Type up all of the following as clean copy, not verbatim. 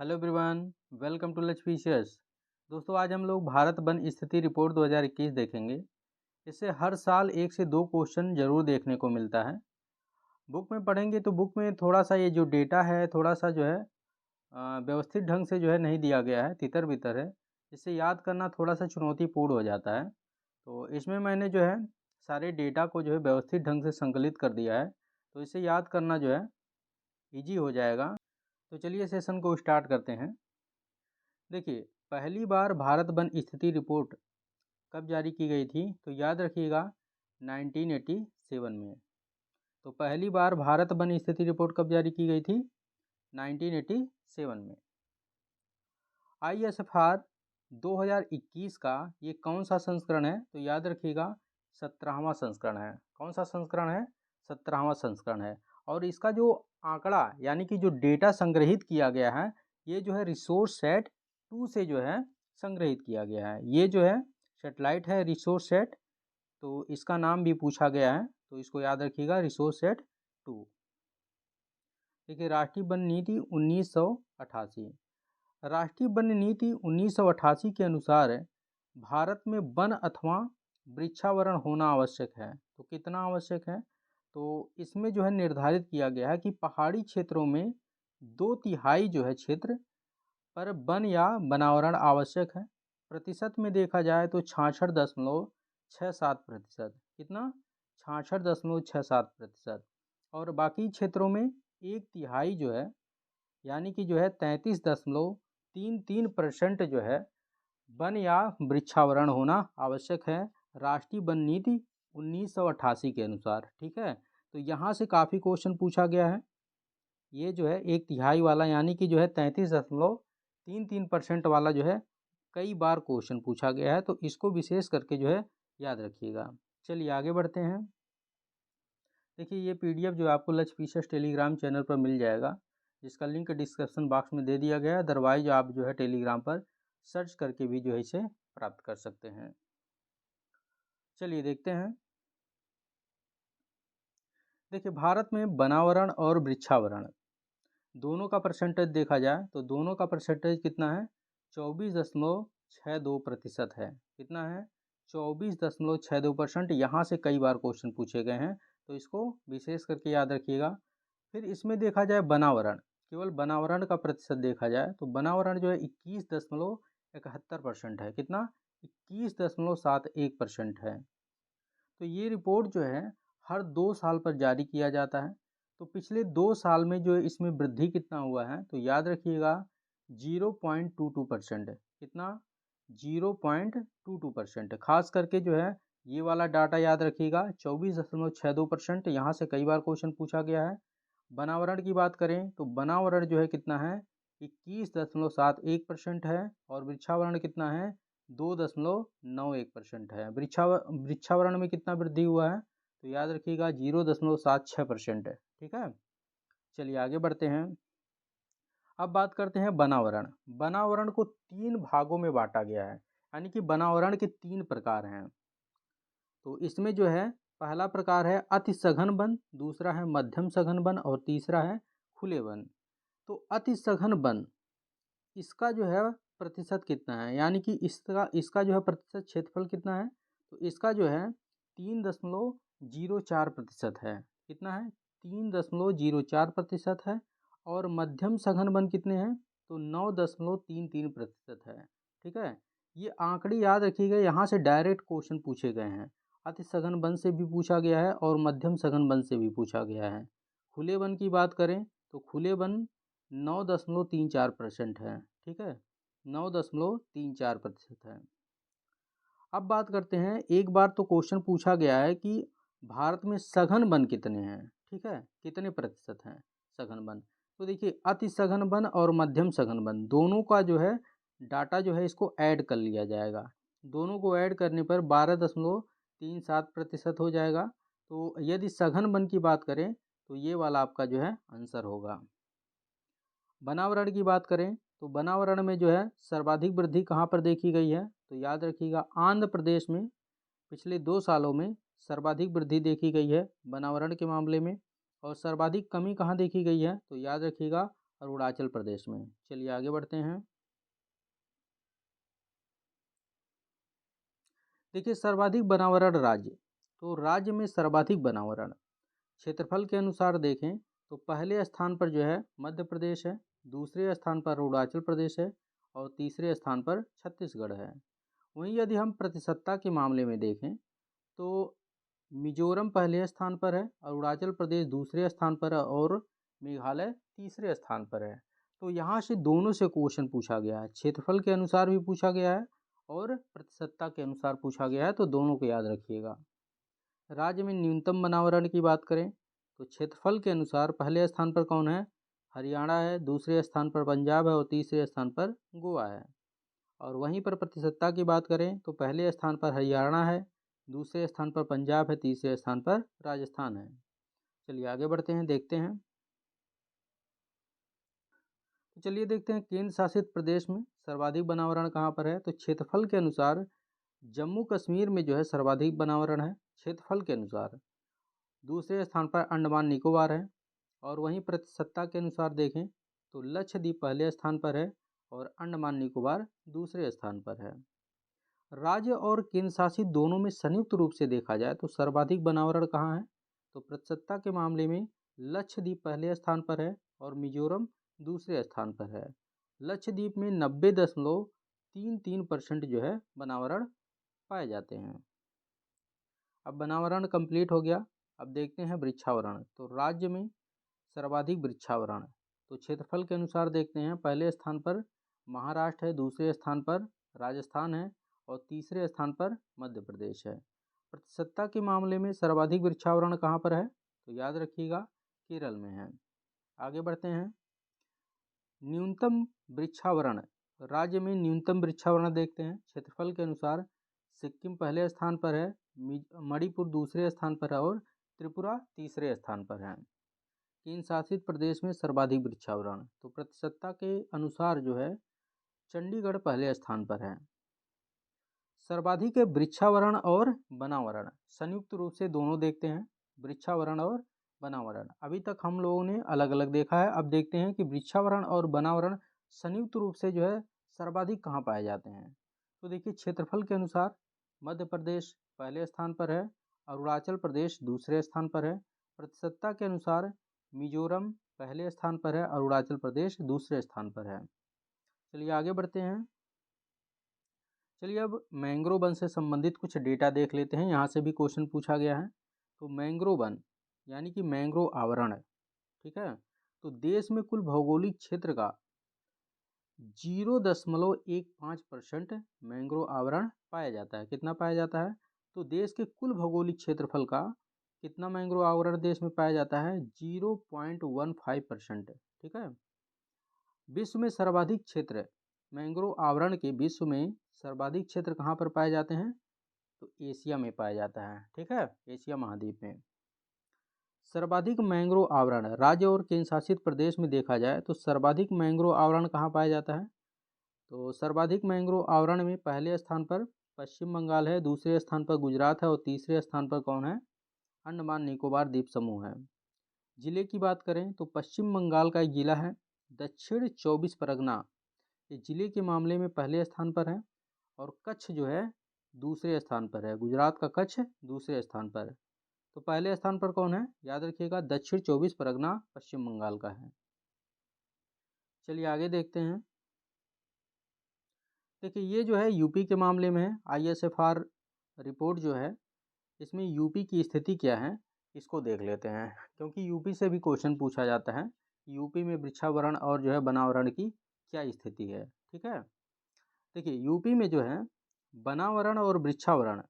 Hello everyone, welcome to लचपीशियस। दोस्तों, आज हम लोग भारत वन स्थिति रिपोर्ट 2021 देखेंगे। इससे हर साल 1 से 2 क्वेश्चन जरूर देखने को मिलता है। बुक में पढ़ेंगे तो बुक में थोड़ा सा ये जो डेटा है थोड़ा सा जो है व्यवस्थित ढंग से जो है नहीं दिया गया है, तितर बितर है। इससे याद करना थोड़ा सा चुनौतीपूर्ण हो जाता है। तो इसमें मैंने जो है सारे डेटा को जो है व्यवस्थित ढंग से संकलित कर दिया है, तो इसे याद करना जो है ईजी हो जाएगा। तो चलिए सेशन को स्टार्ट करते हैं। देखिए, पहली बार भारत वन स्थिति रिपोर्ट कब जारी की गई थी? तो याद रखिएगा 1987 में। तो पहली बार भारत वन स्थिति रिपोर्ट कब जारी की गई थी? 1987 में। ISFR 2021 का ये कौन सा संस्करण है? तो याद रखिएगा 17वां संस्करण है। कौन सा संस्करण है? 17वां संस्करण है। और इसका जो आंकड़ा यानी कि जो डेटा संग्रहित किया गया है, ये जो है रिसोर्स सेट 2 से जो है संग्रहित किया गया है। ये जो है सेटेलाइट है रिसोर्स सेट, तो इसका नाम भी पूछा गया है, तो इसको याद रखिएगा रिसोर्स सेट 2। देखिए, राष्ट्रीय वन नीति 1988। राष्ट्रीय वन नीति 1988 के अनुसार भारत में वन अथवा वृक्षावरण होना आवश्यक है। तो कितना आवश्यक है? तो इसमें जो है निर्धारित किया गया है कि पहाड़ी क्षेत्रों में 2/3 जो है क्षेत्र पर वन या वनावरण आवश्यक है। प्रतिशत में देखा जाए तो 66.67%। कितना? 66.67%। और बाकी क्षेत्रों में 1/3 जो है यानी कि जो है 33.33% जो है वन या वृक्षावरण होना आवश्यक है, राष्ट्रीय वन नीति 1988 के अनुसार। ठीक है, तो यहाँ से काफ़ी क्वेश्चन पूछा गया है। ये जो है 1/3 वाला यानी कि जो है 33.33% वाला जो है कई बार क्वेश्चन पूछा गया है, तो इसको विशेष करके जो है याद रखिएगा। चलिए आगे बढ़ते हैं। देखिए, ये PDF जो आपको लचपीशियस टेलीग्राम चैनल पर मिल जाएगा, जिसका लिंक डिस्क्रिप्शन बॉक्स में दे दिया गया है। अदरवाइज आप जो है टेलीग्राम पर सर्च करके भी जो है इसे प्राप्त कर सकते हैं। चलिए देखते हैं। देखिए, भारत में वनावरण और वृक्षावरण दोनों का परसेंटेज देखा जाए तो दोनों का परसेंटेज कितना है? 24.62% है। कितना है? 24.62%। यहाँ से कई बार क्वेश्चन पूछे गए हैं, तो इसको विशेष करके याद रखिएगा। फिर इसमें देखा जाए वनावरण, केवल वनावरण का प्रतिशत देखा जाए तो वनावरण जो है 21.71% है। कितना? 21.71% है। तो ये रिपोर्ट जो है हर 2 साल पर जारी किया जाता है। तो पिछले 2 साल में जो इसमें वृद्धि कितना हुआ है? तो याद रखिएगा 0.22%। कितना? 0.22%। खास करके जो है ये वाला डाटा याद रखिएगा 24.62%। यहाँ से कई बार क्वेश्चन पूछा गया है। वनावरण की बात करें तो वनावरण जो है कितना है? 21.71% है। और वृक्षावरण कितना है? 2.91% है। वृक्षावरण में कितना वृद्धि हुआ है? तो याद रखिएगा 0.76% है। ठीक है, चलिए आगे बढ़ते हैं। अब बात करते हैं वनावरण। वनावरण को 3 भागों में बांटा गया है, यानी कि वनावरण के 3 प्रकार हैं। तो इसमें जो है पहला प्रकार है अति सघन वन, दूसरा है मध्यम सघन वन और तीसरा है खुले वन। तो अति सघन वन, इसका जो है प्रतिशत कितना है, यानी कि इसका जो है प्रतिशत क्षेत्रफल कितना है? तो इसका जो है 3.04% है। कितना है? 3.04% है। और मध्यम सघन वन कितने हैं? तो 9.33% है। ठीक है, ये आंकड़े याद रखिएगा, यहाँ से डायरेक्ट क्वेश्चन पूछे गए हैं। अति सघन वन से भी पूछा गया है और मध्यम सघन वन से भी पूछा गया है। खुले वन की बात करें तो खुले वन 9.34% है। ठीक है, 9.34% है। अब बात करते हैं, एक बार तो क्वेश्चन पूछा गया है कि भारत में सघन वन कितने हैं। ठीक है, कितने प्रतिशत हैं सघन वन? तो देखिए, अति सघन वन और मध्यम सघन वन दोनों का जो है डाटा जो है इसको ऐड कर लिया जाएगा। दोनों को ऐड करने पर 12.37% हो जाएगा। तो यदि सघन वन की बात करें तो ये वाला आपका जो है आंसर होगा। वनावरण की बात करें तो वनावरण में जो है सर्वाधिक वृद्धि कहाँ पर देखी गई है? तो याद रखिएगा आंध्र प्रदेश में पिछले 2 सालों में सर्वाधिक वृद्धि देखी गई है वनावरण के मामले में। और सर्वाधिक कमी कहाँ देखी गई है? तो याद रखिएगा अरुणाचल प्रदेश में। चलिए आगे बढ़ते हैं। देखिए सर्वाधिक वनावरण राज्य, तो राज्य में सर्वाधिक वनावरण क्षेत्रफल के अनुसार देखें तो पहले स्थान पर जो है मध्य प्रदेश है, दूसरे स्थान पर अरुणाचल प्रदेश है और तीसरे स्थान पर छत्तीसगढ़ है। वहीं यदि हम प्रतिशतता के मामले में देखें तो मिजोरम पहले स्थान पर है, अरुणाचल प्रदेश दूसरे स्थान पर है और मेघालय तीसरे स्थान पर है। तो यहाँ से दोनों से क्वेश्चन पूछा गया है, क्षेत्रफल के अनुसार भी पूछा गया है और प्रतिशतता के अनुसार पूछा गया है, तो दोनों को याद रखिएगा। राज्य में न्यूनतम वनावरण की बात करें तो क्षेत्रफल के अनुसार पहले स्थान पर कौन है? हरियाणा है, दूसरे स्थान पर पंजाब है और तीसरे स्थान पर गोवा है। और वहीं पर प्रतिशतता की बात करें तो पहले स्थान पर हरियाणा है, दूसरे स्थान पर पंजाब है, तीसरे स्थान पर राजस्थान है। चलिए आगे बढ़ते हैं, देखते हैं। तो चलिए देखते हैं केंद्र शासित प्रदेश में सर्वाधिक वनावरण कहाँ पर है। तो क्षेत्रफल के अनुसार जम्मू कश्मीर में जो है सर्वाधिक वनावरण है क्षेत्रफल के अनुसार। दूसरे स्थान पर अंडमान निकोबार है और वहीं प्रतिशतता के अनुसार देखें तो लक्षद्वीप पहले स्थान पर है और अंडमान निकोबार दूसरे स्थान पर है। राज्य और केंद्र शासित दोनों में संयुक्त रूप से देखा जाए तो सर्वाधिक वनावरण कहाँ है? तो प्रतिशतता के मामले में लक्षद्वीप पहले स्थान पर है और मिजोरम दूसरे स्थान पर है। लक्षद्वीप में 90.33% जो है वनावरण पाए जाते हैं। अब वनावरण कंप्लीट हो गया, अब देखते हैं वृक्षावरण। तो राज्य में सर्वाधिक वृक्षावरण, तो क्षेत्रफल के अनुसार देखते हैं पहले स्थान पर महाराष्ट्र है, दूसरे स्थान पर राजस्थान है और तीसरे स्थान पर मध्य प्रदेश है। प्रतिशतता के मामले में सर्वाधिक वृक्षावरण कहाँ पर है? तो याद रखिएगा केरल में है। आगे बढ़ते हैं। न्यूनतम वृक्षावरण, राज्य में न्यूनतम वृक्षावरण देखते हैं क्षेत्रफल के अनुसार। सिक्किम पहले स्थान पर है, मणिपुर दूसरे स्थान पर है और त्रिपुरा तीसरे स्थान पर है। केंद्र शासित प्रदेश में सर्वाधिक वृक्षावरण, तो प्रतिशतता के अनुसार जो है चंडीगढ़ पहले स्थान पर है। सर्वाधिक वृक्षावरण और वनावरण संयुक्त रूप से दोनों देखते हैं, वृक्षावरण और वनावरण। अभी तक हम लोगों ने अलग अलग देखा है, अब देखते हैं कि वृक्षावरण और वनावरण संयुक्त रूप से जो है सर्वाधिक कहाँ पाए जाते हैं। तो देखिए क्षेत्रफल के अनुसार मध्य प्रदेश पहले स्थान पर है, अरुणाचल प्रदेश दूसरे स्थान पर है। प्रतिशतता के अनुसार मिजोरम पहले स्थान पर है, अरुणाचल प्रदेश दूसरे स्थान पर है। चलिए आगे बढ़ते हैं। चलिए अब मैंग्रोव वन से संबंधित कुछ डेटा देख लेते हैं, यहाँ से भी क्वेश्चन पूछा गया है। तो मैंग्रोव वन यानी कि मैंग्रोव आवरण, ठीक है, तो देश में कुल भौगोलिक क्षेत्र का 0.15% मैंग्रोव आवरण पाया जाता है। कितना पाया जाता है? तो देश के कुल भौगोलिक क्षेत्रफल का कितना मैंग्रोव आवरण देश में पाया जाता है? 0.15%, ठीक है। विश्व में सर्वाधिक क्षेत्र मैंग्रोव आवरण के, विश्व में सर्वाधिक क्षेत्र कहाँ पर पाए जाते हैं? तो एशिया में पाया जाता है, ठीक है, एशिया महाद्वीप में। सर्वाधिक मैंग्रोव आवरण राज्य और केंद्र शासित प्रदेश में देखा जाए तो सर्वाधिक मैंग्रोव आवरण कहाँ पाया जाता है? तो सर्वाधिक मैंग्रोव आवरण में पहले स्थान पर पश्चिम बंगाल है, दूसरे स्थान पर गुजरात है और तीसरे स्थान पर कौन है? अंडमान निकोबार द्वीप समूह है। जिले की बात करें तो पश्चिम बंगाल का एक जिला है दक्षिण 24 परगना, ये जिले के मामले में पहले स्थान पर है और कच्छ जो है दूसरे स्थान पर है। गुजरात का कच्छ दूसरे स्थान पर। तो पहले स्थान पर कौन है? याद रखिएगा दक्षिण 24 परगना पश्चिम बंगाल का है। चलिए आगे देखते हैं। देखिए ये जो है यूपी के मामले में है, ISFR रिपोर्ट जो है इसमें यूपी की स्थिति क्या है इसको देख लेते हैं, क्योंकि यूपी से भी क्वेश्चन पूछा जाता है यूपी में वृक्षावरण और जो है वनावरण की क्या स्थिति है, ठीक है। देखिए यूपी में जो है वनावरण और वृक्षावरण,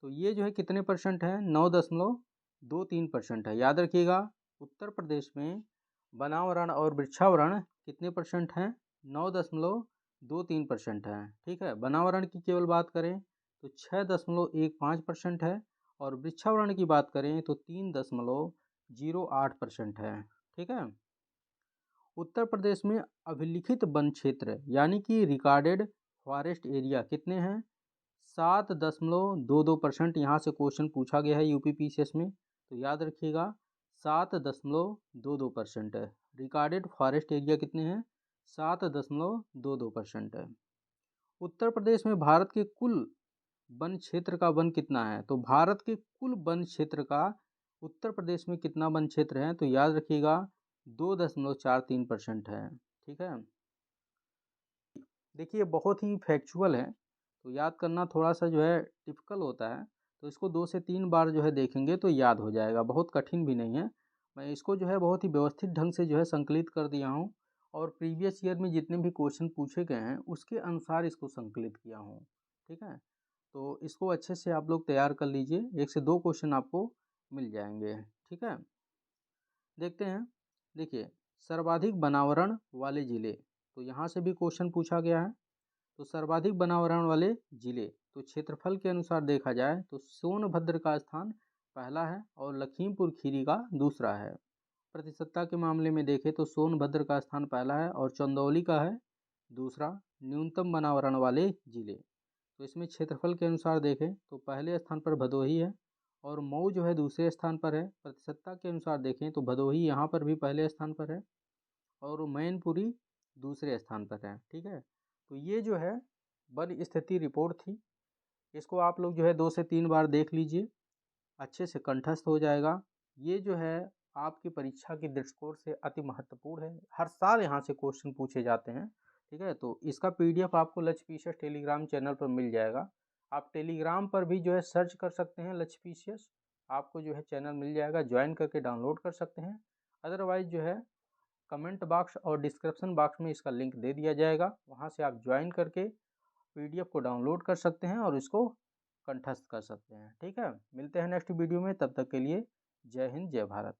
तो ये जो है कितने परसेंट है? 9.23% है। याद रखिएगा उत्तर प्रदेश में वनावरण और वृक्षावरण कितने परसेंट हैं? 9.23% है, ठीक है। वनावरण की केवल बात करें तो 6.15% है और वृक्षावरण की बात करें तो 3.08% है, ठीक है। उत्तर प्रदेश में अभिलिखित वन क्षेत्र यानी कि रिकॉर्डेड फॉरेस्ट एरिया कितने हैं? 7.22%। यहाँ से क्वेश्चन पूछा गया है यूपी PCS में, तो याद रखिएगा 7.22% है रिकॉर्डेड फॉरेस्ट एरिया कितने हैं? 7.22% है। उत्तर प्रदेश में भारत के कुल वन क्षेत्र का वन कितना है? तो भारत के कुल वन क्षेत्र का उत्तर प्रदेश में कितना वन क्षेत्र है? तो याद रखिएगा 2.43% है। ठीक है, देखिए बहुत ही फैक्चुअल है, तो याद करना थोड़ा सा जो है टिपिकल होता है, तो इसको 2 से 3 बार जो है देखेंगे तो याद हो जाएगा, बहुत कठिन भी नहीं है। मैं इसको जो है बहुत ही व्यवस्थित ढंग से जो है संकलित कर दिया हूँ और प्रीवियस ईयर में जितने भी क्वेश्चन पूछे गए हैं उसके अनुसार इसको संकलित किया हूँ। ठीक है, तो इसको अच्छे से आप लोग तैयार कर लीजिए, 1 से 2 क्वेश्चन आपको मिल जाएंगे। ठीक है, देखते हैं। देखिए, सर्वाधिक वनावरण वाले जिले, तो यहाँ से भी क्वेश्चन पूछा गया है। तो सर्वाधिक वनावरण वाले जिले, तो क्षेत्रफल के अनुसार देखा जाए तो सोनभद्र का स्थान पहला है और लखीमपुर खीरी का दूसरा है। प्रतिशतता के मामले में देखें तो सोनभद्र का स्थान पहला है और चंदौली का है दूसरा। न्यूनतम वनावरण वाले जिले, तो इसमें क्षेत्रफल के अनुसार देखें तो पहले स्थान पर भदोही है और मऊ जो है दूसरे स्थान पर है। प्रतिशतता के अनुसार देखें तो भदोही यहाँ पर भी पहले स्थान पर है और मैनपुरी दूसरे स्थान पर है। ठीक है, तो ये जो है वन स्थिति रिपोर्ट थी, इसको आप लोग जो है 2 से 3 बार देख लीजिए, अच्छे से कंठस्थ हो जाएगा। ये जो है आपकी परीक्षा की दृष्टिकोण से अति महत्वपूर्ण है, हर साल यहाँ से क्वेश्चन पूछे जाते हैं। ठीक है, तो इसका PDF आपको लक्ष्य पीसीएस टेलीग्राम चैनल पर मिल जाएगा। आप टेलीग्राम पर भी जो है सर्च कर सकते हैं लक्ष्य पीसीएस, आपको जो है चैनल मिल जाएगा, ज्वाइन करके डाउनलोड कर सकते हैं। अदरवाइज जो है कमेंट बॉक्स और डिस्क्रिप्शन बॉक्स में इसका लिंक दे दिया जाएगा, वहाँ से आप ज्वाइन करके PDF को डाउनलोड कर सकते हैं और इसको कंठस्थ कर सकते हैं। ठीक है, मिलते हैं नेक्स्ट वीडियो में, तब तक के लिए जय हिंद जय भारत।